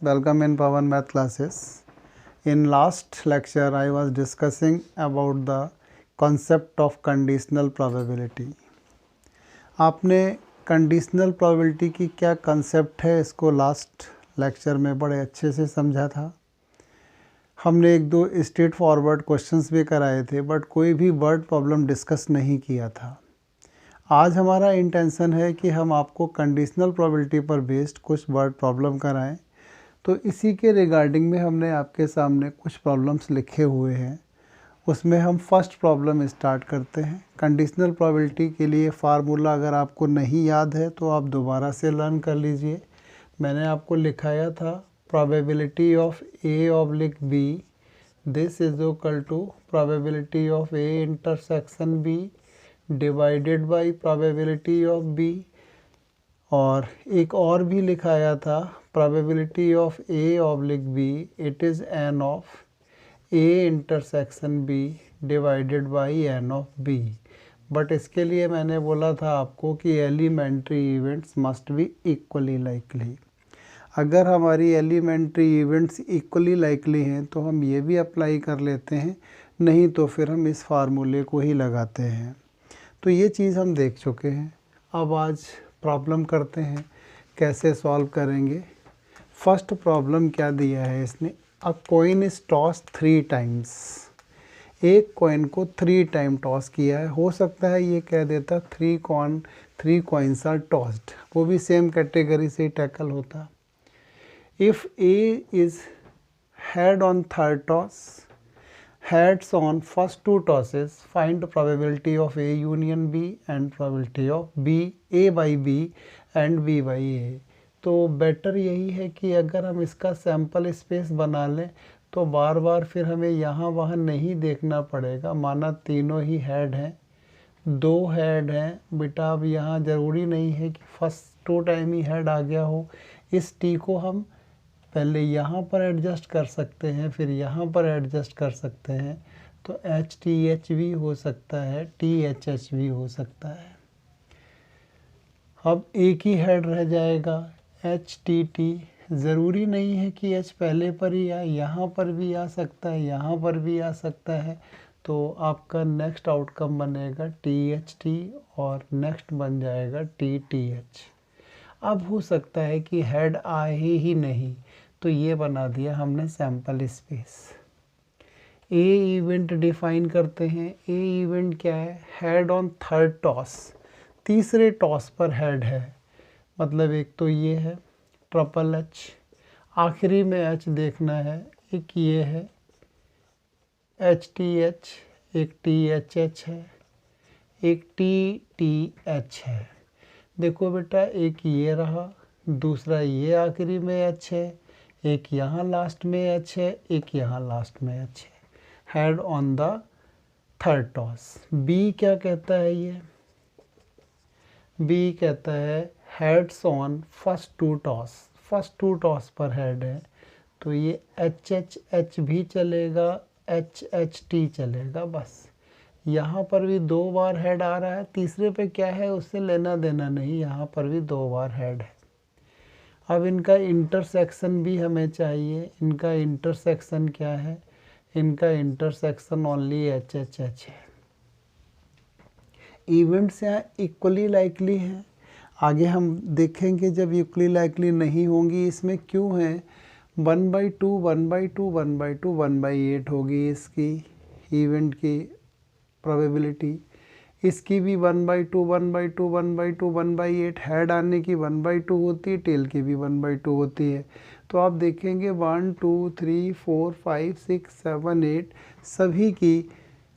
welcome in Pawan Math classes. In last lecture I was discussing about the concept of conditional probability. आपने conditional probability की क्या concept है इसको last lecture में बड़े अच्छे से समझा था। हमने एक दो स्ट्रेट फॉरवर्ड क्वेश्चंस भी कराए थे, बट कोई भी वर्ड प्रॉब्लम डिस्कस नहीं किया था। आज हमारा इंटेंशन है कि हम आपको कंडीशनल प्रोबेबिलिटी पर बेस्ड कुछ वर्ड प्रॉब्लम कराएं। तो इसी के रिगार्डिंग में हमने आपके सामने कुछ प्रॉब्लम्स लिखे हुए हैं। उसमें हम फर्स्ट प्रॉब्लम स्टार्ट करते हैं। कंडीशनल प्रोबेबिलिटी के लिए फार्मूला अगर आपको नहीं याद है तो आप दोबारा से लर्न कर लीजिए। मैंने आपको लिखाया था probability of A oblique B this is equal to probability of A intersection B divided by probability of B. और एक और भी लिखाया था probability of A oblique B it is N of A intersection B divided by N of B. But इसके लिए मैंने बोला था आपको कि elementary events must be equally likely. अगर हमारी एलिमेंट्री इवेंट्स इक्वली लाइकली हैं तो हम ये भी अप्लाई कर लेते हैं, नहीं तो फिर हम इस फार्मूले को ही लगाते हैं। तो ये चीज़ हम देख चुके हैं। अब आज प्रॉब्लम करते हैं, कैसे सॉल्व करेंगे। फर्स्ट प्रॉब्लम क्या दिया है इसने, अ कॉइन इज टॉस 3 टाइम्स। एक कॉइन को 3 टाइम टॉस किया है। हो सकता है ये कह देता 3 कॉइन्स आर टॉस्ड, वो भी सेम कैटेगरी से टैकल होता। If A is head on third toss, heads on first 2 tosses, find the probability of A union B and probability of B A by B and B by A। तो better यही है कि अगर हम इसका sample space बना लें तो बार बार फिर हमें यहाँ वहाँ नहीं देखना पड़ेगा। माना तीनों ही हेड हैं, 2 हेड हैं बेटा, अब यहाँ ज़रूरी नहीं है कि फर्स्ट 2 टाइम ही हेड आ गया हो। इस टी को हम पहले यहाँ पर एडजस्ट कर सकते हैं, फिर यहाँ पर एडजस्ट कर सकते हैं। तो एच टी एच भी हो सकता है, टी एच एच भी हो सकता है। अब एक ही हेड रह जाएगा एच टी टी। ज़रूरी नहीं है कि एच पहले पर ही आए, यहाँ पर भी आ सकता है, यहाँ पर भी आ सकता है। तो आपका नेक्स्ट आउटकम बनेगा टी एच टी और नेक्स्ट बन जाएगा टी टी एच। अब हो सकता है कि हेड आए ही नहीं, तो ये बना दिया हमने सैम्पल स्पेस। ए इवेंट डिफाइन करते हैं। ए इवेंट क्या है, हेड ऑन थर्ड टॉस, तीसरे टॉस पर हेड है। मतलब एक तो ये है ट्रिपल एच, आखिरी में एच देखना है। एक ये है एच टी एच, एक टी एच एच है, एक टी टी एच है। देखो बेटा, एक ये रहा, दूसरा ये आखिरी में एच है, एक यहाँ लास्ट में एच है, एक यहाँ लास्ट में एच है। Head on the third toss. B क्या कहता है, ये बी कहता है heads on first 2 toss, first 2 toss पर हेड है। तो ये एच एच एच भी चलेगा, एच एच टी चलेगा। बस यहाँ पर भी 2 बार हेड आ रहा है, तीसरे पे क्या है उससे लेना देना नहीं, यहाँ पर भी 2 बार हेड है। अब इनका इंटरसेक्शन भी हमें चाहिए। इनका इंटरसेक्शन क्या है, इनका intersection only H H H है। इवेंट्स यहाँ इक्वली लाइकली हैं। आगे हम देखेंगे जब इक्वली लाइकली नहीं होंगी इसमें क्यों है। 1/2 1/2 1/2 1/8 होगी इसकी इवेंट की प्रोबेबिलिटी। इसकी भी 1/2 1/2 1/2 1/8, हेड आने की 1/2 होती है, टेल की भी 1/2 होती है। तो आप देखेंगे 1 2 3 4 5 6 7 8 सभी की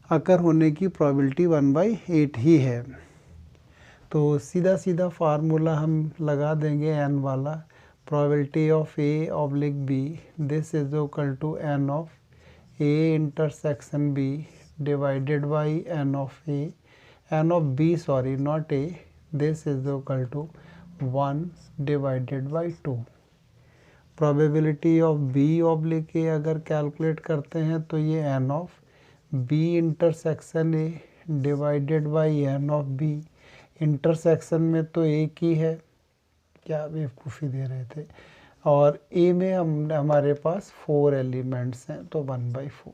अकर होने की प्रोबेबिलिटी 1/8 ही है। तो सीधा सीधा फार्मूला हम लगा देंगे एन वाला। Probability of A oblique B this is equal to N of A intersection B divided by N of A, N of B sorry not A, this is equal to 1 divided by 2। Probability of B oblique A अगर calculate करते हैं तो ये N of B intersection A divided by N of B. Intersection में तो एक ही है, क्या बेवकूफ़ी दे रहे थे। और ए में हमारे पास 4 एलिमेंट्स हैं तो 1/4।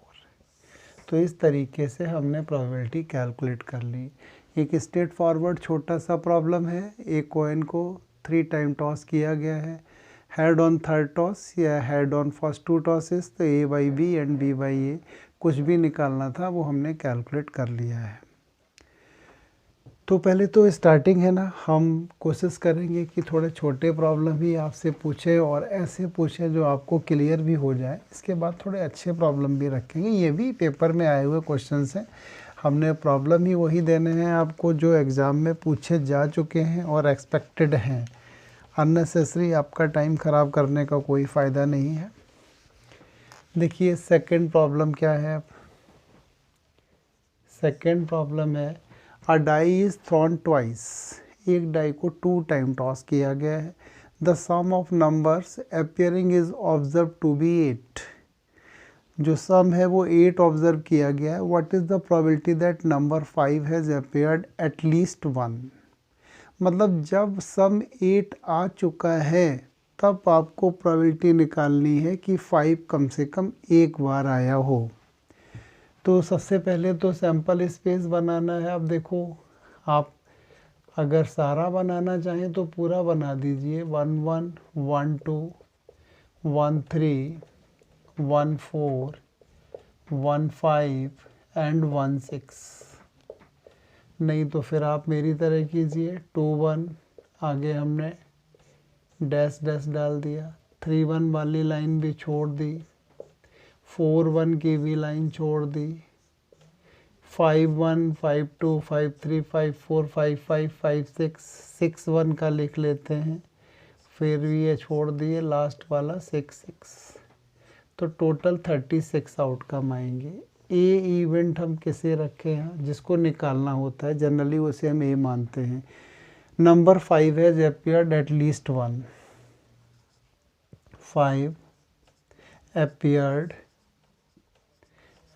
तो इस तरीके से हमने प्रोबेबिलिटी कैलकुलेट कर ली। एक स्ट्रेट फॉरवर्ड छोटा सा प्रॉब्लम है। एक कॉइन को 3 टाइम टॉस किया गया है, हेड ऑन थर्ड टॉस या हेड ऑन फर्स्ट 2 टॉसेस, तो A/B एंड B/A कुछ भी निकालना था वो हमने कैलकुलेट कर लिया है। तो पहले तो स्टार्टिंग है ना, हम कोशिश करेंगे कि थोड़े छोटे प्रॉब्लम ही आपसे पूछे और ऐसे पूछे जो आपको क्लियर भी हो जाए। इसके बाद थोड़े अच्छे प्रॉब्लम भी रखेंगे। ये भी पेपर में आए हुए क्वेश्चंस हैं, हमने प्रॉब्लम ही वही देने हैं आपको जो एग्ज़ाम में पूछे जा चुके हैं और एक्सपेक्टेड हैं। अननेसेसरी आपका टाइम ख़राब करने का कोई फ़ायदा नहीं है। देखिए सेकंड प्रॉब्लम क्या है। सेकंड प्रॉब्लम है a die is thrown twice. एक डाई को 2 टाइम टॉस किया गया है। The sum of numbers appearing is observe to be 8। जो सम है वो 8 ऑब्जर्व किया गया है। What is the probability that number 5 has appeared eight least 1। मतलब जब सम 8 आ चुका है तब आपको प्रोबेबिलिटी निकालनी है कि 5 कम से कम एक बार आया हो। तो सबसे पहले तो सैंपल स्पेस बनाना है। अब देखो, आप अगर सारा बनाना चाहें तो पूरा बना दीजिए। 1 1 1 2 1 3 1 4 1 5 एंड 1 6। नहीं तो फिर आप मेरी तरह कीजिए, 2 1 आगे हमने डैश डैश डाल दिया, 3 1 वाली लाइन भी छोड़ दी, 4 1 की भी लाइन छोड़ दी, 5 1 5 2 5 3 5 4 5 5 5 6 6 1 का लिख लेते हैं, फिर भी ये छोड़ दिए लास्ट वाला 6 6। तो टोटल 36 आउटकम आएंगे। ए इवेंट हम किसे रखे हैं, जिसको निकालना होता है जनरली उसे हम ए मानते हैं। Number 5 has appeared at least 1। 5 appeared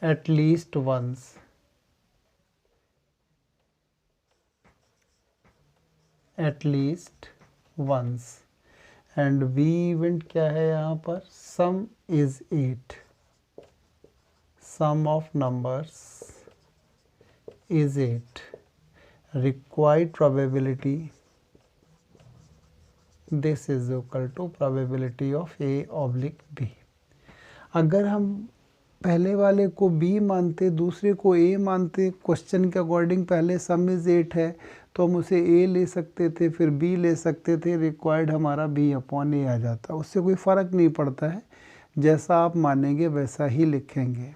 at least once. At least once. And B event क्या है यहाँ पर, sum is 8। Sum of numbers is 8। Required probability, this is equal to probability of A/B। अगर हम पहले वाले को B मानते दूसरे को A मानते, क्वेश्चन के अकॉर्डिंग पहले सम इज़ 8 है तो हम उसे A ले सकते थे, फिर B ले सकते थे, रिक्वायर्ड हमारा B/A आ जाता। उससे कोई फ़र्क नहीं पड़ता है, जैसा आप मानेंगे वैसा ही लिखेंगे।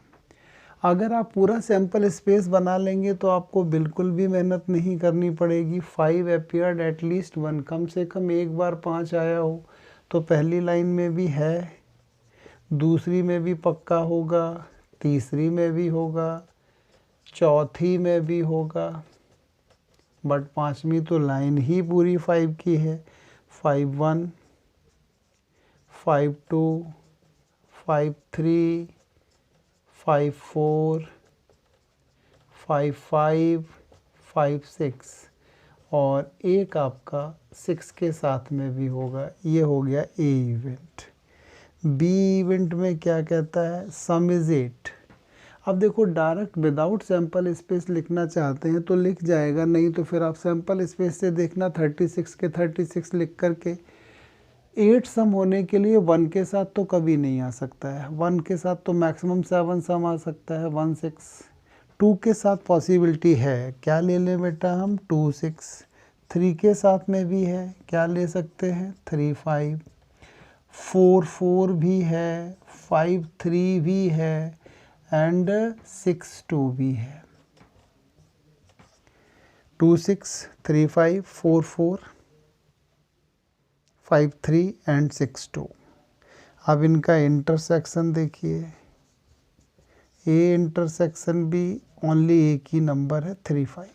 अगर आप पूरा सैंपल स्पेस बना लेंगे तो आपको बिल्कुल भी मेहनत नहीं करनी पड़ेगी। 5 अपीयर्ड एट लीस्ट 1, कम से कम एक बार 5 आया हो तो पहली लाइन में भी है, दूसरी में भी पक्का होगा, तीसरी में भी होगा, चौथी में भी होगा, बट पांचवी तो लाइन ही पूरी 5 की है। 5 1 5 2 5 3 5 4 5 5 5 6 और एक आपका 6 के साथ में भी होगा। ये हो गया ए इवेंट। बी इवेंट में क्या कहता है, सम इज़ 8। अब देखो डायरेक्ट विदाउट सैंपल स्पेस लिखना चाहते हैं तो लिख जाएगा, नहीं तो फिर आप सैंपल स्पेस से देखना 36 के 36 लिख करके। 8 सम होने के लिए 1 के साथ तो कभी नहीं आ सकता है, 1 के साथ तो मैक्सिमम 7 सम आ सकता है, 1 6। 2 के साथ पॉसिबिलिटी है, क्या ले लें बेटा हम, 2 6। 3 के साथ में भी है, क्या ले सकते हैं, 3 5। 4 4 भी है, 5 3 भी है एंड 6 2 भी है। 2 6 3 5 4 4 5 3 एंड 6 2। अब इनका इंटरसेक्शन देखिए, ए इंटरसेक्शन भी ओनली एक ही नंबर है 3 5।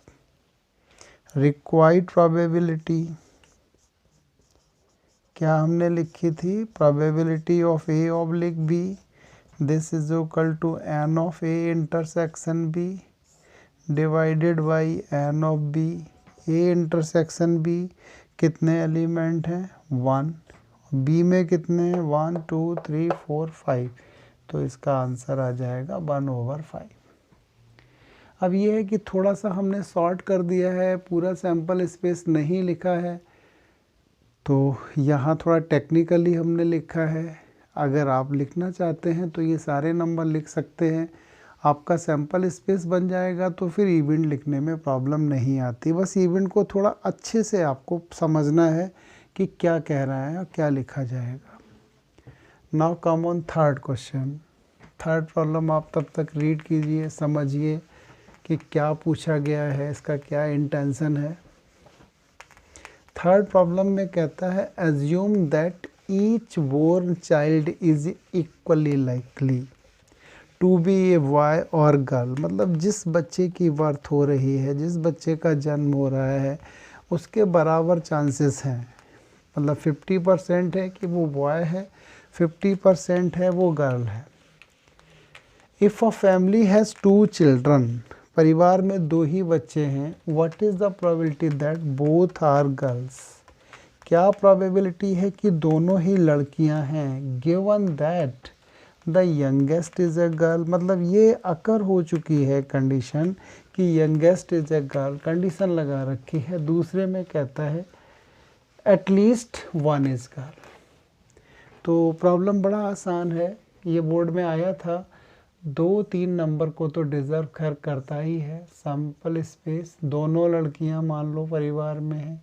रिक्वायर्ड प्रोबेबिलिटी क्या हमने लिखी थी, probability of A/B, this is equal to n of A intersection B divided by n of B। A intersection B कितने एलिमेंट हैं, 1, बी में कितने हैं 1 2 3 4 5, तो इसका आंसर आ जाएगा 1/5। अब ये है कि थोड़ा सा हमने सॉर्ट कर दिया है, पूरा सैंपल स्पेस नहीं लिखा है, तो यहाँ थोड़ा टेक्निकली हमने लिखा है। अगर आप लिखना चाहते हैं तो ये सारे नंबर लिख सकते हैं, आपका सैंपल स्पेस बन जाएगा, तो फिर इवेंट लिखने में प्रॉब्लम नहीं आती। बस इवेंट को थोड़ा अच्छे से आपको समझना है कि क्या कह रहा है और क्या लिखा जाएगा। Now come on third question. Third problem आप तब तक रीड कीजिए, समझिए कि क्या पूछा गया है, इसका क्या इंटेंशन है। थर्ड प्रॉब्लम में कहता है assume that each born child is equally likely to be a boy और गर्ल। मतलब जिस बच्चे की बर्थ हो रही है, जिस बच्चे का जन्म हो रहा है, उसके बराबर चांसेस हैं। मतलब 50% है कि वो बॉय है, 50% है वो गर्ल है। If a family has 2 children, परिवार में 2 ही बच्चे हैं, what is the probability that both are girls. क्या प्रोबेबिलिटी है कि दोनों ही लड़कियां हैं। Given that the youngest is a girl, मतलब ये अकर हो चुकी है कंडीशन कि youngest is a girl, condition लगा रखी है। दूसरे में कहता है एटलीस्ट 1 इज़ गर्ल। तो प्रॉब्लम बड़ा आसान है, ये बोर्ड में आया था। 2-3 नंबर को तो डिज़र्व करता ही है। सैंपल स्पेस, दोनों लड़कियां मान लो परिवार में हैं,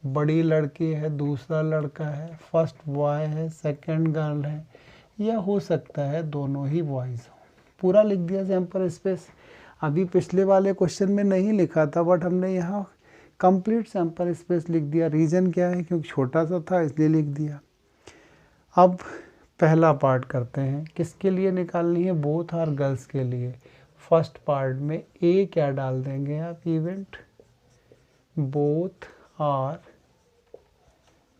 बड़ी लड़की है, दूसरा लड़का है, फर्स्ट बॉय है, सेकंड गर्ल है, या हो सकता है दोनों ही बॉयज़ हों। पूरा लिख दिया सैंपल स्पेस। अभी पिछले वाले क्वेश्चन में नहीं लिखा था, बट हमने यहाँ कंप्लीट सैंपल स्पेस लिख दिया। रीज़न क्या है, क्योंकि छोटा सा था इसलिए लिख दिया। अब पहला पार्ट करते हैं, किसके लिए निकालनी है, बोथ आर गर्ल्स के लिए। फर्स्ट पार्ट में ए क्या डाल देंगे आप, event both are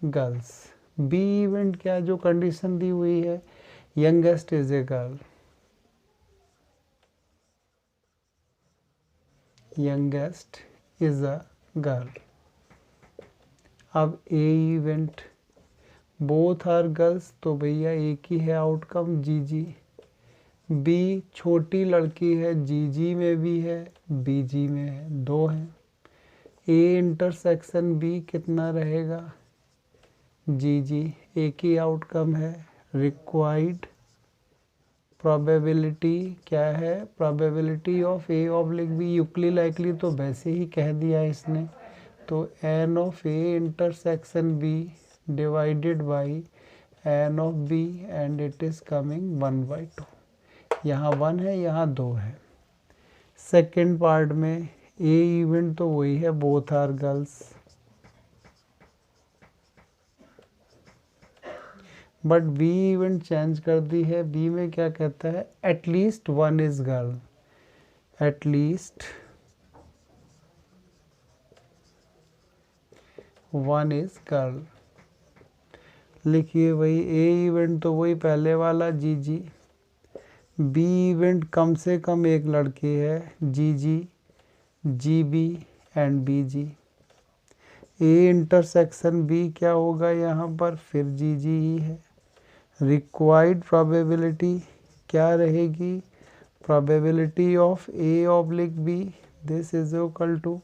girls. B event क्या, जो कंडीशन दी हुई है, youngest is a girl, youngest is a girl. अब A event both are girls, तो भैया एक ही है आउटकम, जीजी। बी छोटी लड़की है, जीजी में भी है, बीजी में है, 2 हैं। ए इंटरसेक्शन बी कितना रहेगा, जीजी, एक ही आउटकम है। रिक्वायर्ड प्रोबेबिलिटी क्या है, probability of A oblique B, equally likely तो वैसे ही कह दिया इसने, तो n of A intersection B divided by N of B, and it is coming 1/2। यहाँ 1 है, यहाँ 2 है। सेकेंड पार्ट में ए इवेंट तो वही है, both are girls, but B event change कर दी है। बी में क्या कहता है, at least 1 is girl, at least 1 is girl. लिखिए वही, ए इवेंट तो वही पहले वाला, जीजी। बी इवेंट कम से कम एक लड़की है, G G, G B and B G. A intersection B क्या होगा यहाँ पर, फिर जीजी ही है। रिक्वायर्ड प्रोबेबिलिटी क्या रहेगी, probability of A oblique B, this is equal to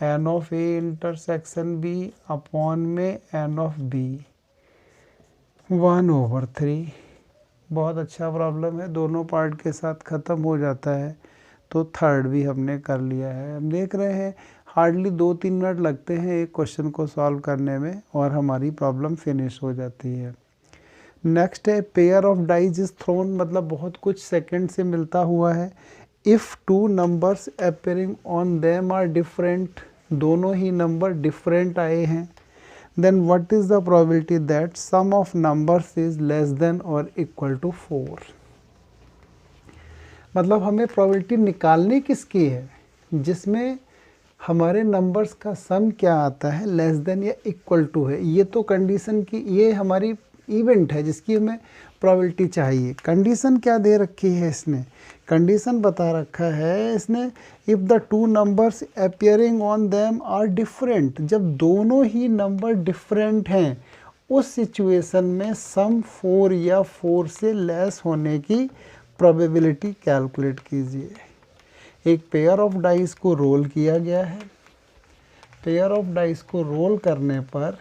N of A intersection B upon में एन ऑफ बी, 1/3। बहुत अच्छा प्रॉब्लम है, दोनों पार्ट के साथ ख़त्म हो जाता है। तो थर्ड भी हमने कर लिया है। हम देख रहे हैं हार्डली 2-3 मिनट लगते हैं एक क्वेश्चन को सॉल्व करने में, और हमारी प्रॉब्लम फिनिश हो जाती है। नेक्स्ट है pair of dice is thrown, मतलब बहुत कुछ सेकंड से मिलता हुआ है। If 2 numbers appearing on them are different, दोनों ही नंबर डिफरेंट आए हैं, then what is the probability that sum of numbers is less than or equal to 4। मतलब हमें प्रोबेबिलिटी निकालनी किसकी है, जिसमें हमारे नंबर्स का सम क्या आता है, लेस देन या इक्वल टू है। ये तो कंडीशन की, ये हमारी इवेंट है जिसकी हमें प्रोबेबिलिटी चाहिए। कंडीशन क्या दे रखी है इसने, कंडीशन बता रखा है इसने, if the 2 numbers appearing on them are different, जब दोनों ही नंबर डिफरेंट हैं उस सिचुएशन में सम 4 या 4 से लेस होने की प्रोबेबिलिटी कैलकुलेट कीजिए। एक पेयर ऑफ डाइस को रोल किया गया है। पेयर ऑफ डाइस को रोल करने पर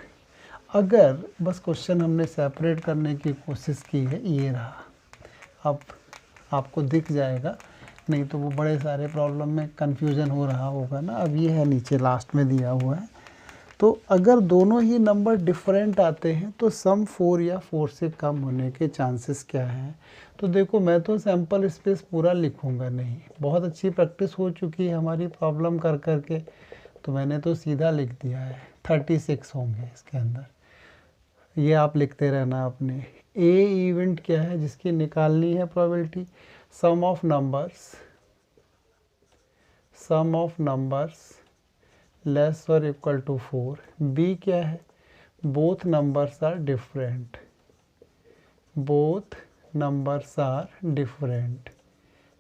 अगर बस क्वेश्चन हमने सेपरेट करने की कोशिश की है, ये रहा, अब आपको दिख जाएगा, नहीं तो वो बड़े सारे प्रॉब्लम में कन्फ्यूजन हो रहा होगा ना। अब ये है नीचे लास्ट में दिया हुआ है। तो अगर दोनों ही नंबर डिफरेंट आते हैं तो सम 4 या 4 से कम होने के चांसेस क्या हैं। तो देखो, मैं तो सैम्पल स्पेस पूरा लिखूंगा नहीं, बहुत अच्छी प्रैक्टिस हो चुकी है हमारी प्रॉब्लम कर कर के, तो मैंने तो सीधा लिख दिया है 36 होंगे इसके अंदर। ये आप लिखते रहना अपने। ए इवेंट क्या है जिसकी निकालनी है probability, sum of numbers less और इक्वल टू 4। बी क्या है, बोथ नंबर्स आर डिफरेंट,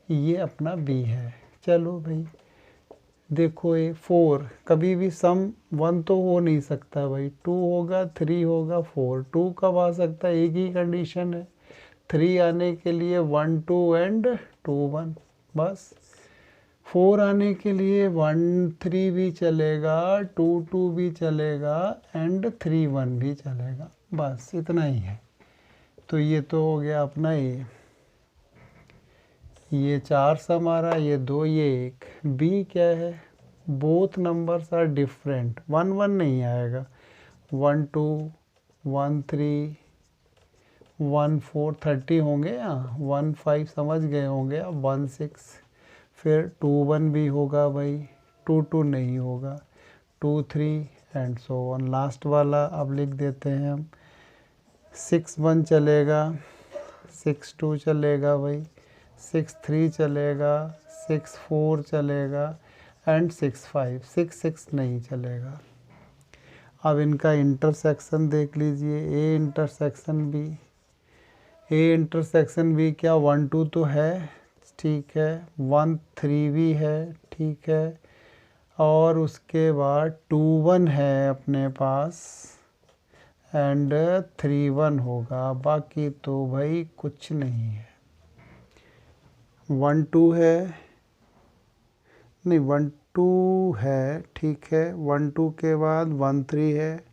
ये अपना बी है। चलो भाई देखो, ये 4 कभी भी सम 1 तो हो नहीं सकता भाई, 2 होगा, 3 होगा, 4। 2 कब आ सकता है, एक ही कंडीशन है, 3 आने के लिए 1 2 एंड 2 1, बस। 4 आने के लिए 1 3 भी चलेगा, 2 2 भी चलेगा एंड 3 1 भी चलेगा, बस इतना ही है। तो ये तो हो गया अपना ये 4 सम आ रहा, ये 2 ये 1। बी क्या है, बोथ नंबर्स आर डिफरेंट, 1 1 नहीं आएगा, 1 2 1 3 1 4 30 होंगे, यहाँ 1 5 समझ गए होंगे, अब 1 6, फिर 2 1 भी होगा भाई, 2 2 नहीं होगा, 2 3 एंड सो ऑन। लास्ट वाला अब लिख देते हैं हम, 6 1 चलेगा, 6 2 चलेगा भाई, 6 3 चलेगा, 6 4 चलेगा एंड 6 5, 6 6 नहीं चलेगा। अब इनका इंटरसेक्शन देख लीजिए, ए इंटरसेक्शन बी क्या, 1 2 तो है, ठीक है, 1 3 भी है, ठीक है, और उसके बाद 2 1 है अपने पास एंड 3 1 होगा, बाकी तो भाई कुछ नहीं है। 1 2 है, नहीं 1 2 है, ठीक है, 1 2 के बाद 1 3 है,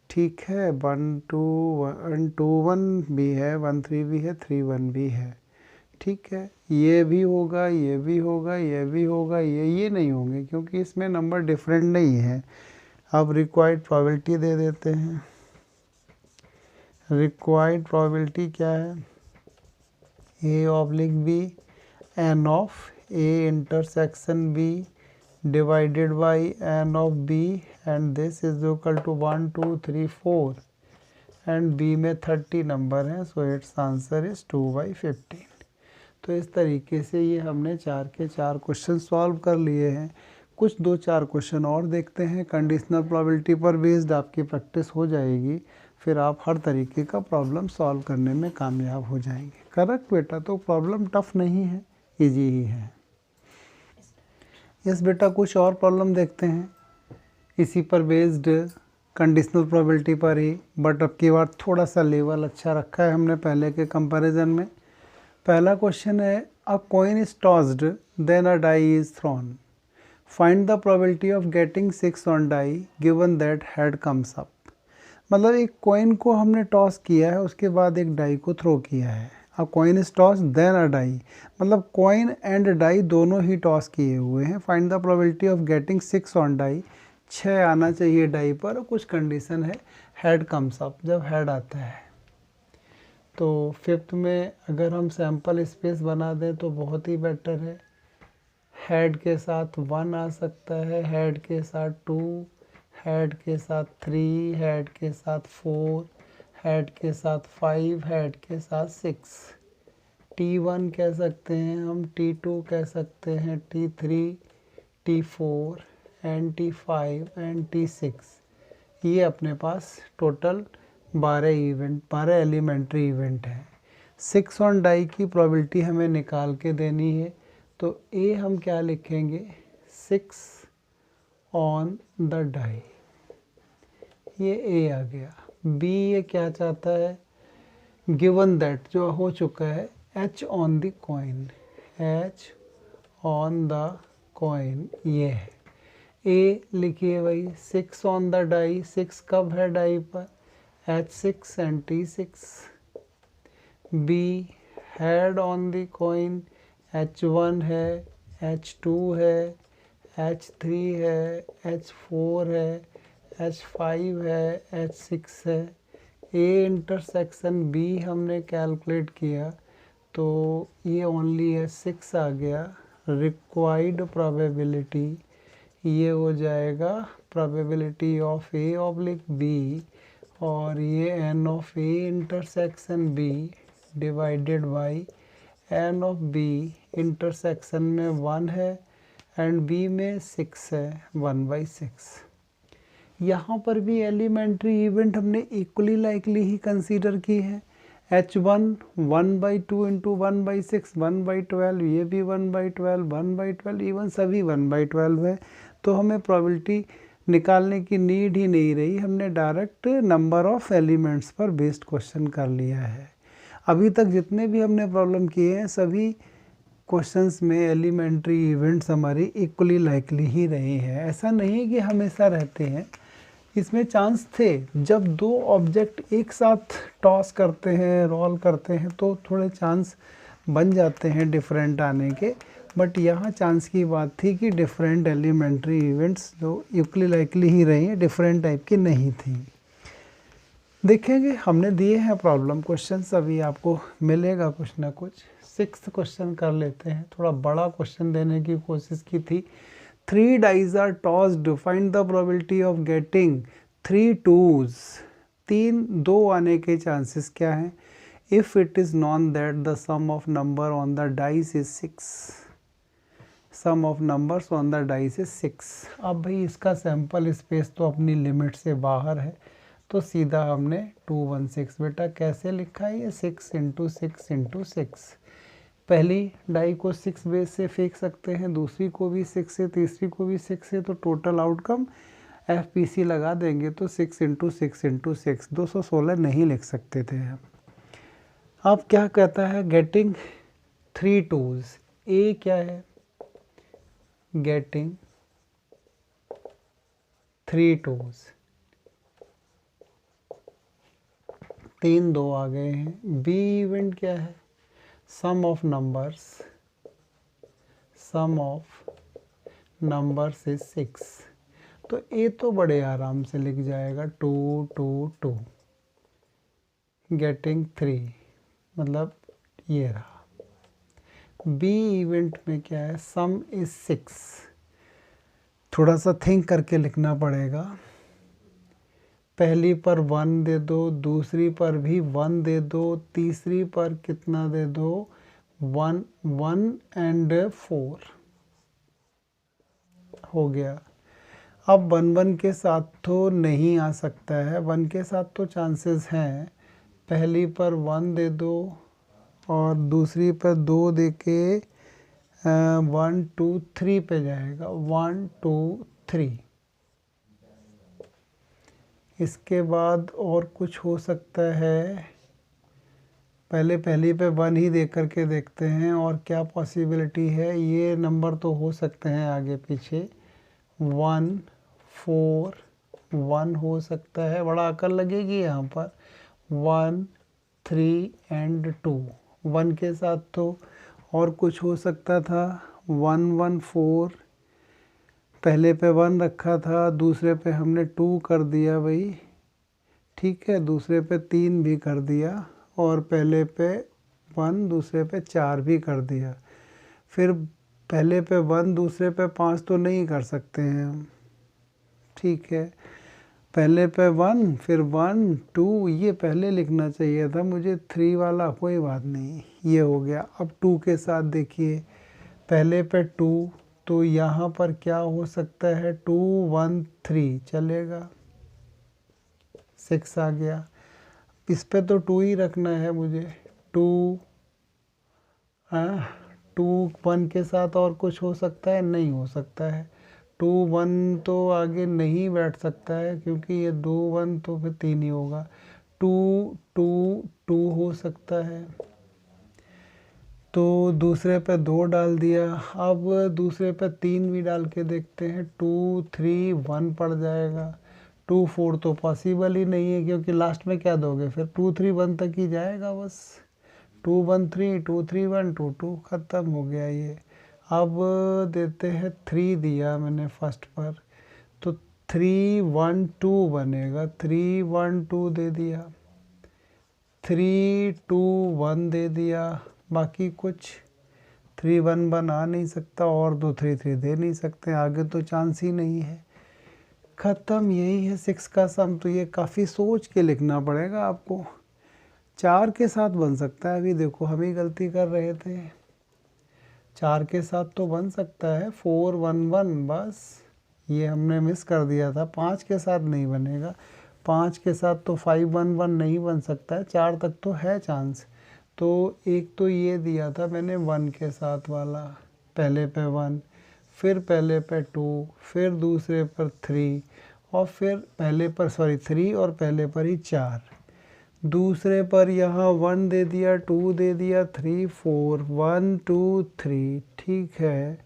ठीक है, 1 2 1 2 1 भी है, 1 3 भी है, 3 1 भी है, ठीक है। ये भी होगा, ये भी होगा, ये भी होगा, ये नहीं होंगे क्योंकि इसमें नंबर डिफरेंट नहीं है। अब रिक्वायर्ड प्रोबेबिलिटी दे देते हैं। रिक्वायर्ड प्रोबेबिलिटी क्या है, A oblique B n of A intersection B divided by N of B and this is equal to 1 2 3 4 and B में 30 नंबर हैं, सो इट्स आंसर इज 2/15। तो इस तरीके से ये हमने 4 के 4 क्वेश्चन सॉल्व कर लिए हैं। कुछ 2-4 क्वेश्चन और देखते हैं, कंडीशनल प्रोबेबिलिटी पर बेस्ड आपकी प्रैक्टिस हो जाएगी, फिर आप हर तरीके का प्रॉब्लम सॉल्व करने में कामयाब हो जाएंगे। करेक्ट बेटा, तो प्रॉब्लम टफ नहीं है, इजी ही है। यस बेटा, कुछ और प्रॉब्लम देखते हैं इसी पर बेस्ड, कंडीशनल प्रोबेबिलिटी पर ही, बट अब की बार थोड़ा सा लेवल अच्छा रखा है हमने पहले के कंपैरिजन में। पहला क्वेश्चन है, a coin is tossed then a die is thrown, find the probability of getting 6 on die given that head comes up. मतलब एक कॉइन को हमने टॉस किया है, उसके बाद एक डाई को थ्रो किया है। A coin is toss then a die, मतलब कॉइन एंड डाई दोनों ही टॉस किए हुए हैं। Find the probability of getting 6 on die, 6 आना चाहिए डाई पर, कुछ कंडीशन है, हेड कम्स अप, जब हेड आता है। तो फिफ्थ में अगर हम सैम्पल स्पेस बना दें तो बहुत ही बेटर है। हेड के साथ 1 आ सकता है, हेड के साथ 2, हेड के साथ 3, हेड के साथ 4, हेड के साथ 5, हेड के साथ 6। T1 कह सकते हैं हम, T2 कह सकते हैं, T3, T4 and T5 and T6। ये अपने पास टोटल 12 एलिमेंट्री इवेंट है। 6 ऑन डाई की प्रोबेबिलिटी हमें निकाल के देनी है, तो ए हम क्या लिखेंगे, 6 ऑन द डाई, ये ए आ गया। बी ये क्या चाहता है, गिवन दैट जो हो चुका है, H on the coin, H on the coin ये है। ए लिखिए भाई 6 ऑन द डाई, 6 कब है डाई पर, H6 and T6। B head on the coin, H1 है, H2 है, H3 है, H4 है, H5 है, H6 है। ए इंटरसेक्शन बी हमने कैलकुलेट किया तो ये ओनली है 6 आ गया। रिक्वायर्ड प्रोबेबिलिटी ये हो जाएगा probability of A oblique B, और ये N of A intersection B divided by N of B, intersection में 1 है एंड बी में 6 है, 1/6। यहाँ पर भी एलिमेंट्री इवेंट हमने इक्वली लाइकली ही कंसीडर की है। H1 1/2 इंटू 1/6, 1/12, ये भी 1/12, 1/12, इवन सभी 1/12 है। तो हमें प्रोबेबिलिटी निकालने की नीड ही नहीं रही, हमने डायरेक्ट नंबर ऑफ एलिमेंट्स पर बेस्ड क्वेश्चन कर लिया है। अभी तक जितने भी हमने प्रॉब्लम किए हैं सभी क्वेश्चंस में एलिमेंट्री इवेंट्स हमारी इक्वली लाइकली ही रहे हैं। ऐसा नहीं कि हमेशा रहते हैं, इसमें चांस थे जब दो ऑब्जेक्ट एक साथ टॉस करते हैं, रोल करते हैं, तो थोड़े चांस बन जाते हैं डिफरेंट आने के, बट यहाँ चांस की बात थी कि डिफरेंट एलिमेंट्री इवेंट्स जो इक्वली लाइकली ही रही हैं, डिफरेंट टाइप की नहीं थी। देखेंगे हमने दिए हैं प्रॉब्लम क्वेश्चंस, अभी आपको मिलेगा कुछ ना कुछ। 6th क्वेश्चन कर लेते हैं, थोड़ा बड़ा क्वेश्चन देने की कोशिश की थी। 3 dice are tossed, find the probability of getting 3 2s। 2 आने के चांसेस क्या हैं? If it is known that the sum of number on the dice is 6, sum of numbers on the dice is 6। अब भाई इसका सैंपल स्पेस तो अपनी limit से बाहर है, तो सीधा हमने 216, बेटा कैसे लिखा है ये, 6 × 6 × 6। पहली डाई को 6 बेस से फेंक सकते हैं, दूसरी को भी 6 से, तीसरी को भी 6 से, तो टोटल आउटकम FPC लगा देंगे तो 6 × 6 × 6, 216 नहीं लिख सकते थे हम। अब क्या कहता है, गेटिंग 3 2s। ए क्या है, गेटिंग 3 2s, 3 2 आ गए हैं। बी इवेंट क्या है, sum of numbers, sum of numbers is 6। तो ए तो बड़े आराम से लिख जाएगा 2 2 2, गेटिंग 3, मतलब ये रहा। बी इवेंट में क्या है, सम इज 6। थोड़ा सा थिंक करके लिखना पड़ेगा। पहली पर 1 दे दो, दूसरी पर भी 1 दे दो, तीसरी पर कितना दे दो, 1 1 एंड 4 हो गया। अब 1 1 के साथ तो नहीं आ सकता है, 1 के साथ तो चांसेस हैं। पहली पर 1 दे दो और दूसरी पर 2 दे के 1 2 3 पे जाएगा, 1 2 3। इसके बाद और कुछ हो सकता है, पहले पहली पे 1 ही दे करके देखते हैं और क्या पॉसिबिलिटी है। ये नंबर तो हो सकते हैं आगे पीछे, 1 4 1 हो सकता है, बड़ा अकल लगेगी यहाँ पर। 1 3 एंड 2, 1 के साथ तो और कुछ हो सकता था, 1 1 4, पहले पे 1 रखा था, दूसरे पे हमने 2 कर दिया भाई, ठीक है, दूसरे पे 3 भी कर दिया, और पहले पे 1 दूसरे पे 4 भी कर दिया। फिर पहले पे 1 दूसरे पे 5 तो नहीं कर सकते हैं हम, ठीक है, पहले पे 1 फिर 1 2, ये पहले लिखना चाहिए था मुझे 3 वाला, कोई बात नहीं, ये हो गया। अब 2 के साथ देखिए, पहले पे 2, तो यहाँ पर क्या हो सकता है, 2 1 3 चलेगा, 6 आ गया। इस पे तो 2 ही रखना है मुझे, 2 2 1 के साथ और कुछ हो सकता है, नहीं हो सकता है, 2 1 तो आगे नहीं बैठ सकता है क्योंकि ये 2 1 तो फिर 3 ही होगा। 2 2 2 हो सकता है, तो दूसरे पे 2 डाल दिया। अब दूसरे पे 3 भी डाल के देखते हैं। 2 3 1 पड़ जाएगा। 2 4 तो पॉसिबल ही नहीं है क्योंकि लास्ट में क्या दोगे फिर 2 3 1 तक ही जाएगा बस। 2 1 3 2 3 1 2 2 ख़त्म हो गया ये। अब देते हैं 3 दिया मैंने फर्स्ट पर, तो 3 1 2 बनेगा। 3 1 2 दे दिया, 3 2 1 दे दिया। बाकी कुछ 3 1 बना नहीं सकता और 2 3 3 दे नहीं सकते, आगे तो चांस ही नहीं है। ख़त्म, यही है 6 का सम। तो ये काफ़ी सोच के लिखना पड़ेगा आपको। 4 के साथ बन सकता है, अभी देखो हम ही गलती कर रहे थे। 4 के साथ तो बन सकता है 4 1 1, बस ये हमने मिस कर दिया था। 5 के साथ नहीं बनेगा। 5 के साथ तो 5 1 1 नहीं बन सकता है, 4 तक तो है चांस। तो एक तो ये दिया था मैंने 1 के साथ वाला, पहले पे 1, फिर पहले पे 2, फिर दूसरे पर 3, और फिर पहले पर 3 और पहले पर ही 4। दूसरे पर यहाँ 1 दे दिया, 2 दे दिया, 3 4 1 2 3, ठीक है।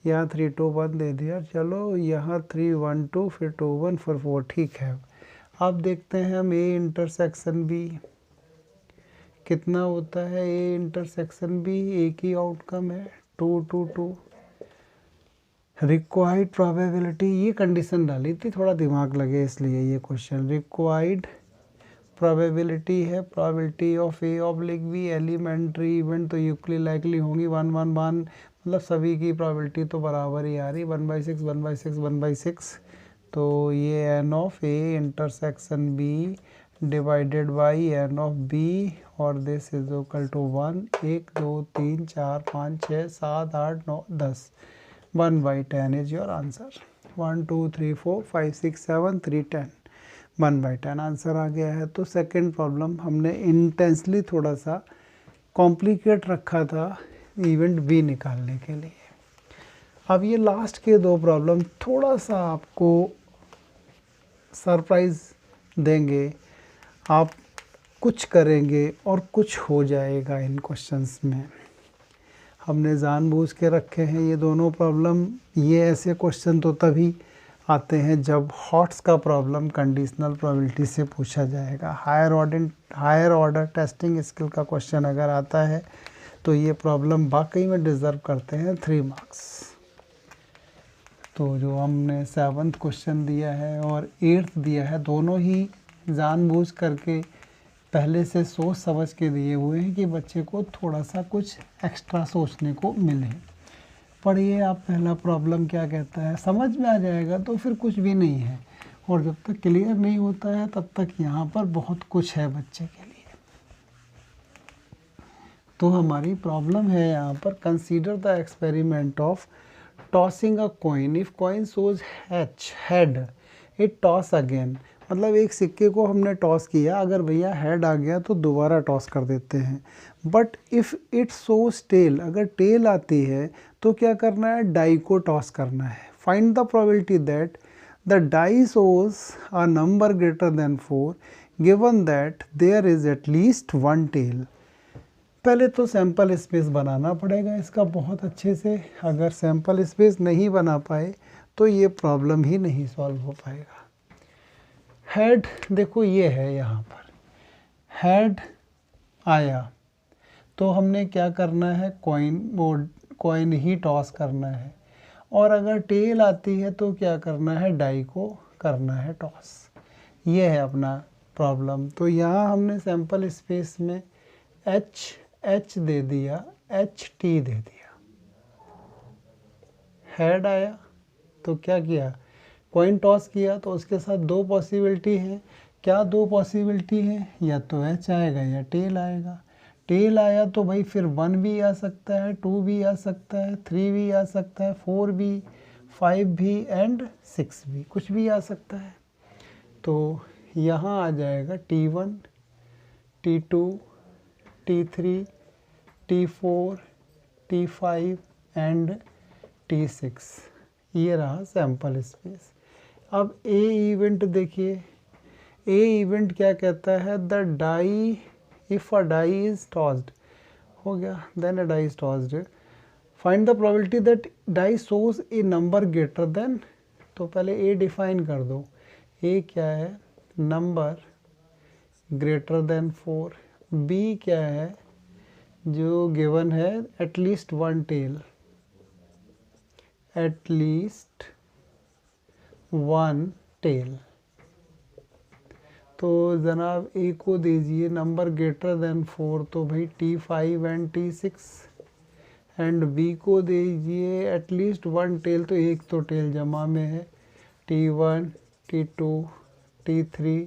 यहाँ 3 2 1 दे दिया, चलो यहाँ 3 1 2 फिर 2 1 फिर 4, ठीक है। अब देखते हैं हम ए इंटरसेक्शन बी कितना होता है। ए इंटरसेक्शन बी एक ही आउटकम है, 2 2 2। रिक्वायर्ड प्रोबेबिलिटी, ये कंडीशन डाली थी, थोड़ा दिमाग लगे इसलिए ये क्वेश्चन। रिक्वायर्ड प्रोबेबिलिटी है, probability of A oblique B elementary event तो इक्वली लाइकली होंगी 1 1 1, मतलब सभी की प्रोबेबिलिटी तो बराबर ही आ रही, 1/6 1/6 1/6। तो ये N of A intersection B divided by N of B और this is equal to 1 1 2 3 4 5 6 7 8 9 10, 1/10 is your answer. 1 2 3 4 5 6 7 3 10, 1/10 answer आ गया है। तो सेकंड प्रॉब्लम हमने इंटेंसली थोड़ा सा कॉम्प्लिकेट रखा था इवेंट बी निकालने के लिए। अब ये लास्ट के 2 प्रॉब्लम थोड़ा सा आपको सरप्राइज़ देंगे। आप कुछ करेंगे और कुछ हो जाएगा इन क्वेश्चंस में। हमने जानबूझ के रखे हैं ये दोनों प्रॉब्लम। ये ऐसे क्वेश्चन तो तभी आते हैं जब हॉट्स का प्रॉब्लम कंडीशनल प्रोबेबिलिटी से पूछा जाएगा। हायर ऑर्डर टेस्टिंग स्किल का क्वेश्चन अगर आता है तो ये प्रॉब्लम वाकई में डिज़र्व करते हैं 3 मार्क्स। तो जो हमने 7th क्वेश्चन दिया है और 8th दिया है, दोनों ही जानबूझ करके पहले से सोच समझ के दिए हुए हैं कि बच्चे को थोड़ा सा कुछ एक्स्ट्रा सोचने को मिले। पढ़िए आप पहला प्रॉब्लम क्या कहता है, समझ में आ जाएगा तो फिर कुछ भी नहीं है, और जब तक क्लियर नहीं होता है तब तक यहाँ पर बहुत कुछ है बच्चे के लिए। तो हमारी प्रॉब्लम है यहाँ पर, consider the experiment of tossing a coin, if coin shows head it toss again. मतलब एक सिक्के को हमने टॉस किया, अगर भैया हेड आ गया तो दोबारा टॉस कर देते हैं। But if it shows tail, अगर टेल आती है तो क्या करना है, डाई को टॉस करना है। Find the probability that the die shows a number greater than 4 given that there is at least 1 tail. पहले तो सैंपल स्पेस बनाना पड़ेगा इसका बहुत अच्छे से। अगर सैंपल स्पेस नहीं बना पाए तो ये प्रॉब्लम ही नहीं सॉल्व हो पाएगा। हेड देखो ये है, यहाँ पर हेड आया तो हमने क्या करना है, कॉइन ही टॉस करना है। और अगर टेल आती है तो क्या करना है, डाई को करना है टॉस। ये है अपना प्रॉब्लम। तो यहाँ हमने सैंपल स्पेस में एच दे दिया, HT दे दिया। हेड आया तो क्या किया, कॉइन टॉस किया, तो उसके साथ 2 पॉसिबिलिटी हैं। क्या 2 पॉसिबिलिटी है, या तो H आएगा या टेल आएगा। टेल आया तो भाई फिर 1 भी आ सकता है, 2 भी आ सकता है, 3 भी आ सकता है, 4 भी, 5 भी एंड 6 भी, कुछ भी आ सकता है। तो यहाँ आ जाएगा T1, T2, T3, T4, T5 and T6। ये रहा सैंपल स्पेस। अब ए इवेंट देखिए, ए इवेंट क्या कहता है, the die, if a die is tossed, हो गया, then a die is tossed, find the probability that die shows a number greater than, तो पहले ए डिफाइन कर दो, ए क्या है, नंबर ग्रेटर देन 4, बी क्या है जो गिवन है, at least one tail, at least one tail, तो जनाब ए को दीजिए नंबर ग्रेटर देन 4, तो भाई T5 and T6, and B को दीजिए एटलीस्ट वन टेल, तो एक तो टेल जमा में है, T1, T2, T3,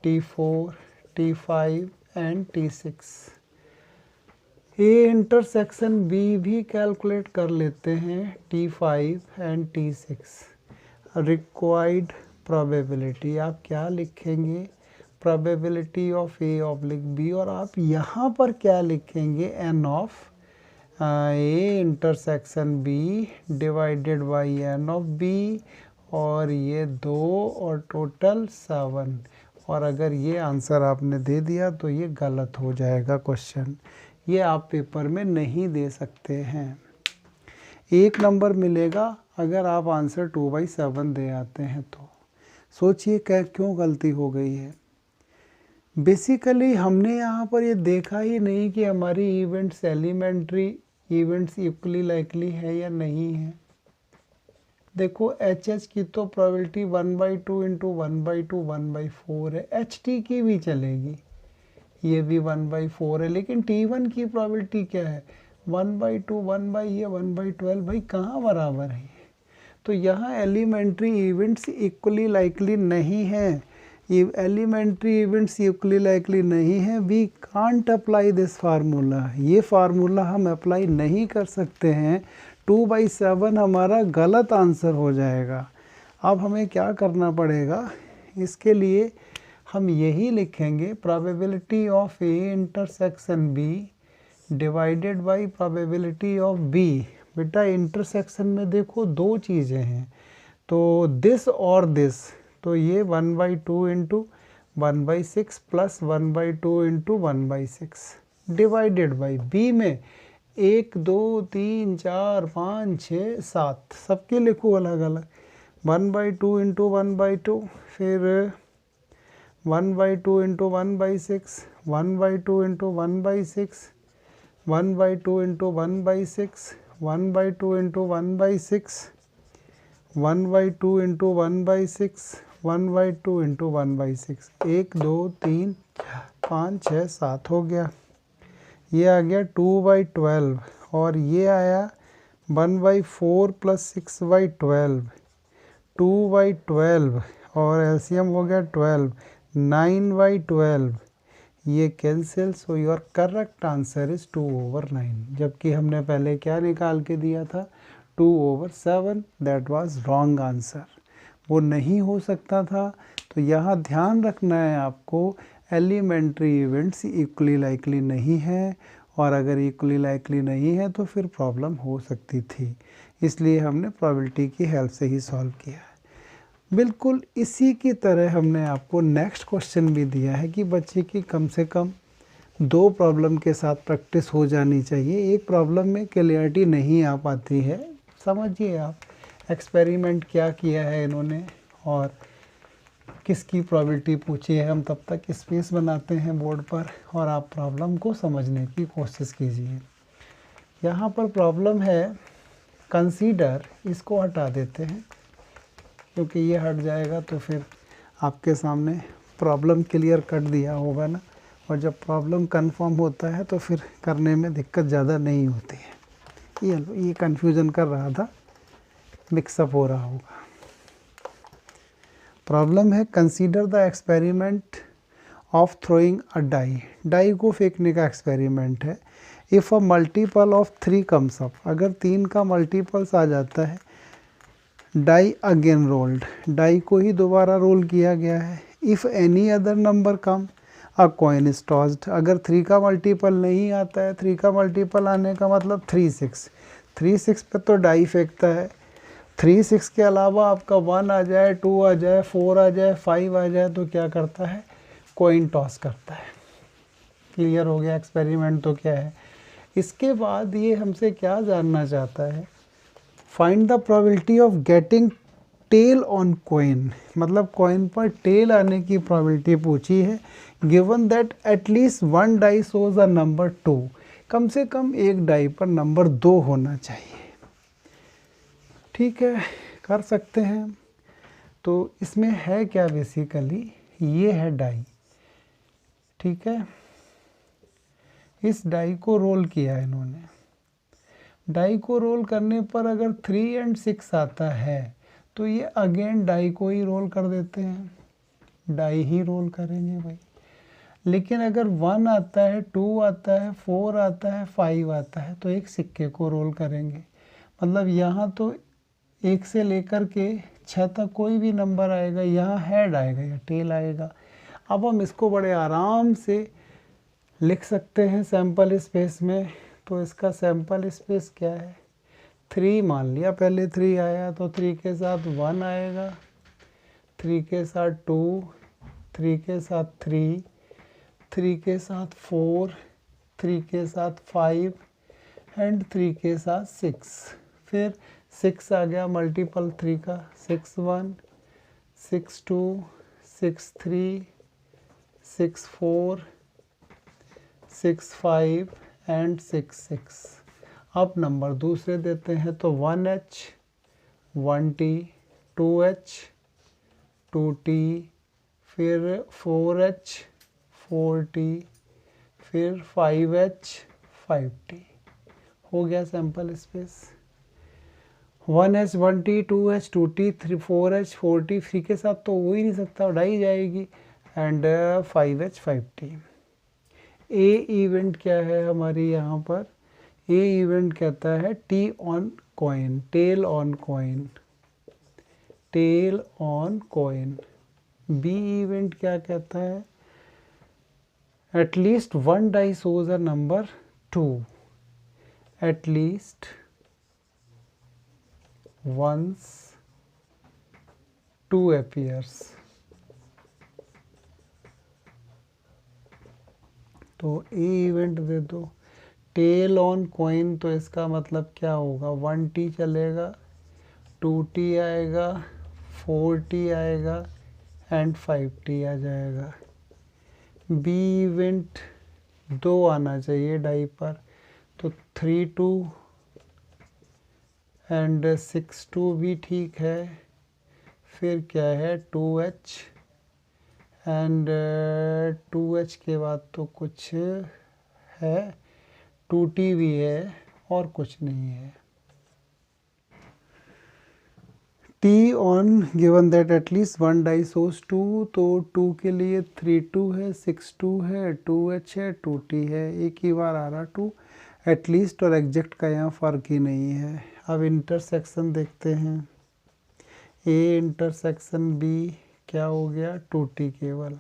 T4, T5 and T6। A intersection B भी कैलकुलेट कर लेते हैं, T5 and T6। Required probability आप क्या लिखेंगे, probability of A oblique B, और आप यहाँ पर क्या लिखेंगे, n of A intersection B divided by N of B, और ये 2 और टोटल 7, और अगर ये आंसर आपने दे दिया तो ये गलत हो जाएगा क्वेश्चन, ये आप पेपर में नहीं दे सकते हैं। 1 नंबर मिलेगा अगर आप आंसर 2/7 दे आते हैं तो। सोचिए क्या क्यों गलती हो गई है। बेसिकली हमने यहाँ पर ये देखा ही नहीं कि हमारी events elementary events equally likely है या नहीं है। देखो HH की तो प्रोबेबिलिटी 1/2 इंटू 1/2 1/4 है, HT की भी चलेगी, ये भी 1/4 है, लेकिन T1 की प्रोबेबिलिटी क्या है, 1/2 1/12, भाई कहाँ बराबर है। तो यहाँ एलिमेंट्री इवेंट्स इक्वली लाइकली नहीं है, एलिमेंट्री इवेंट्स इक्वली लाइकली नहीं है, we can't apply this formula, ये फार्मूला हम अप्लाई नहीं कर सकते हैं। 2/7 हमारा गलत आंसर हो जाएगा। अब हमें क्या करना पड़ेगा, इसके लिए हम यही लिखेंगे, probability of A intersection B divided by probability of B. बेटा इंटरसेक्शन में देखो 2 चीज़ें हैं, तो दिस और दिस, तो ये 1/2 into 1/6 plus 1/2 into 1/6 divided by B में 1 2 3 4 5 6 7 सबके लिखो अलग अलग, 1/2 इंटू 1/2, फिर 1/2 into 1/6, 1/2 into 1/6, 1/2 into 1/6, 1/2 into 1/6, 1/2 into 1/6, 1/2 into 1/6, 1 2 3 4 5 6 7 हो गया। ये आ गया 2/12, और ये आया 1/4 प्लस 6/12, 2/12, और एलसीएम हो गया 12, 9/12, ये cancel, so your correct answer is 2/9, जबकि हमने पहले क्या निकाल के दिया था, 2/7, दैट वाज रॉन्ग आंसर, वो नहीं हो सकता था। तो यहाँ ध्यान रखना है आपको, एलिमेंट्री इवेंट्स इक्वली लाइकली नहीं है, और अगर इक्वली लाइकली नहीं है तो फिर प्रॉब्लम हो सकती थी, इसलिए हमने प्रोबेबिलिटी की हेल्प से ही सॉल्व किया है। बिल्कुल इसी की तरह हमने आपको नेक्स्ट क्वेश्चन भी दिया है कि बच्चे की कम से कम 2 प्रॉब्लम के साथ प्रैक्टिस हो जानी चाहिए। एक प्रॉब्लम में क्लियरिटी नहीं आ पाती है, समझिए आप एक्सपेरिमेंट क्या किया है इन्होंने और किसकी प्रोबेबिलिटी पूछी है, हम तब तक स्पेस बनाते हैं बोर्ड पर और आप प्रॉब्लम को समझने की कोशिश कीजिए। यहाँ पर प्रॉब्लम है कंसीडर, इसको हटा देते हैं क्योंकि ये हट जाएगा तो फिर आपके सामने प्रॉब्लम क्लियर कर दिया होगा ना, और जब प्रॉब्लम कंफर्म होता है तो फिर करने में दिक्कत ज़्यादा नहीं होती है। ये कन्फ्यूज़न कर रहा था, मिक्सअप हो रहा होगा। प्रॉब्लम है consider the experiment of throwing a die, die को फेंकने का एक्सपेरिमेंट है। If a multiple of 3 comes up, अगर 3 का मल्टीपल्स आ जाता है, डाई अगेन रोल्ड, डाई को ही दोबारा रोल किया गया है। If any other number come a coin is tossed, अगर 3 का मल्टीपल नहीं आता है, 3 का मल्टीपल आने का मतलब 3 6 पे तो डाई फेंकता है, 3 6 के अलावा आपका 1 आ जाए, 2 आ जाए, 4 आ जाए, 5 आ जाए तो क्या करता है, कॉइन टॉस करता है। क्लियर हो गया एक्सपेरिमेंट तो क्या है। इसके बाद ये हमसे क्या जानना चाहता है, find the probability of getting tail on coin, मतलब कॉइन पर टेल आने की प्रोबेबिलिटी पूछी है। Given that at least 1 die shows a number 2, कम से कम एक डाई पर नंबर 2 होना चाहिए। ठीक है, कर सकते हैं। तो इसमें है क्या, बेसिकली ये है डाई। ठीक है, इस डाई को रोल किया है इन्होंने। डाई को रोल करने पर अगर 3 और 6 आता है तो ये अगेन डाई को ही रोल कर देते हैं, डाई ही रोल करेंगे भाई। लेकिन अगर 1 आता है, 2 आता है, 4 आता है, 5 आता है तो एक सिक्के को रोल करेंगे। मतलब यहाँ तो 1 से लेकर के 6 तक कोई भी नंबर आएगा, यहाँ हेड आएगा या टेल आएगा। अब हम इसको बड़े आराम से लिख सकते हैं सैंपल स्पेस में। तो इसका सैंपल स्पेस क्या है, 3 मान लिया, पहले 3 आया तो 3 के साथ 1 आएगा, 3 के साथ 2, 3 के साथ 3, 3 के साथ 4, 3 के साथ 5 एंड 3 के साथ 6। फिर 6 आ गया मल्टीपल 3 का, 6 1, 6 2, 6 3, 6 4, 6 5 एंड 6 6। अब नंबर दूसरे देते हैं तो 1H 1T, 2H 2T, फिर 4H 4T, फिर 5H 5T। हो गया sample space. 1H 1T 2H 2T 4H 4T, 3 के साथ तो हो ही नहीं सकता, उड़ाई जाएगी, and 5H 5T। A event क्या है हमारी यहाँ पर, ए इवेंट कहता है T on coin, tail on coin, tail on coin. B event क्या कहता है, at least 1 die shows a number 2, at least once 2 appears। तो ए इवेंट दे दो। टेल ऑन कॉइन तो इसका मतलब क्या होगा, 1T चलेगा, 2T आएगा, 4T आएगा एंड 5T आ जाएगा। बी इवेंट 2 आना चाहिए डाई पर, तो 3 2 एंड 6 2 भी ठीक है। फिर क्या है 2H एंड 2H के बाद तो कुछ है, 2T भी है और कुछ नहीं है। T on given that at least 1 die shows 2, तो 2 के लिए 3 2 है, 6 2 है, 2H है, 2T है, एक ही बार आ रहा 2। एटलीस्ट और एग्जैक्ट का यहाँ फ़र्क ही नहीं है। अब इंटरसेक्शन देखते हैं, ए इंटरसेक्शन बी क्या हो गया, 2T केवल।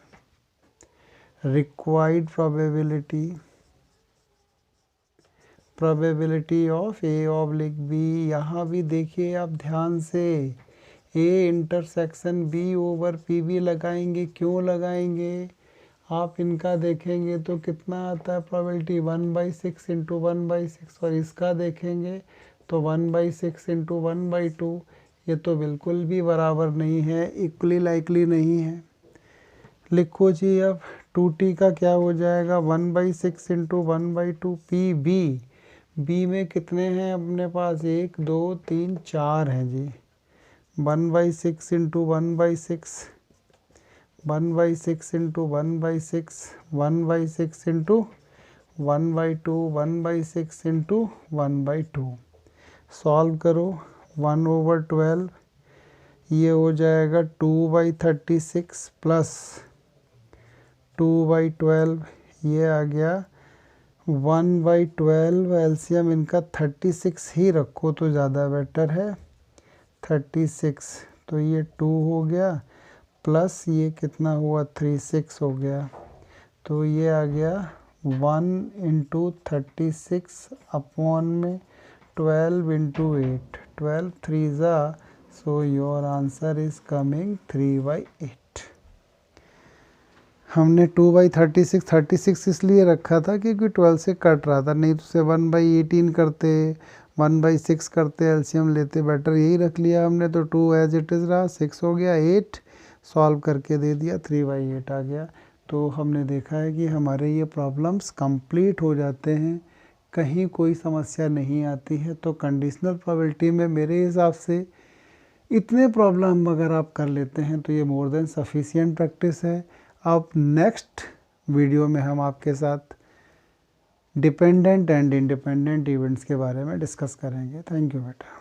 Required probability, probability of A oblique B, यहाँ भी देखिए आप ध्यान से, A intersection B over P भी लगाएंगे। क्यों लगाएंगे, आप इनका देखेंगे तो कितना आता है प्रोबेबिलिटी, 1/6 इंटू 1/6, और इसका देखेंगे तो 1/6 इंटू 1/2। ये तो बिल्कुल भी बराबर नहीं है, इक्वली लाइकली नहीं है। लिखो जी, अब 2T का क्या हो जाएगा, 1/6 इंटू 1/2 पी बी। बी में कितने हैं अपने पास, 1 2 3 4 हैं जी। 1/6 into 1/6, 1/6 into 1/6, 1/6 into 1/2, 1/6 into 1/2। Solve करो, 1/12 ये हो जाएगा 2/36 प्लस 2/12, ये आ गया 1/12। एलसीएम इनका 36 ही रखो तो ज़्यादा बेटर है, 36। तो ये 2 हो गया, प्लस ये कितना हुआ 3 6 हो गया। तो ये आ गया 1 इंटू 36 अपॉन में 12 इंटू 8, 12 3 ज़ा so your answer is coming 3/8। हमने 2/36 इसलिए रखा था क्योंकि 12 से कट रहा था, नहीं तो उसे 1/18 करते, 1/6 करते, एलसीएम लेते, बेटर यही रख लिया हमने। तो 2 एज इट इज़ रहा, 6 हो गया, 8 सॉल्व करके दे दिया, 3/8 आ गया। तो हमने देखा है कि हमारे ये प्रॉब्लम्स कंप्लीट हो जाते हैं, कहीं कोई समस्या नहीं आती है। तो कंडीशनल प्रोबेबिलिटी में मेरे हिसाब से इतने प्रॉब्लम अगर आप कर लेते हैं तो ये मोर देन सफिशिएंट प्रैक्टिस है। अब नेक्स्ट वीडियो में हम आपके साथ डिपेंडेंट एंड इंडिपेंडेंट इवेंट्स के बारे में डिस्कस करेंगे। थैंक यू बेटा।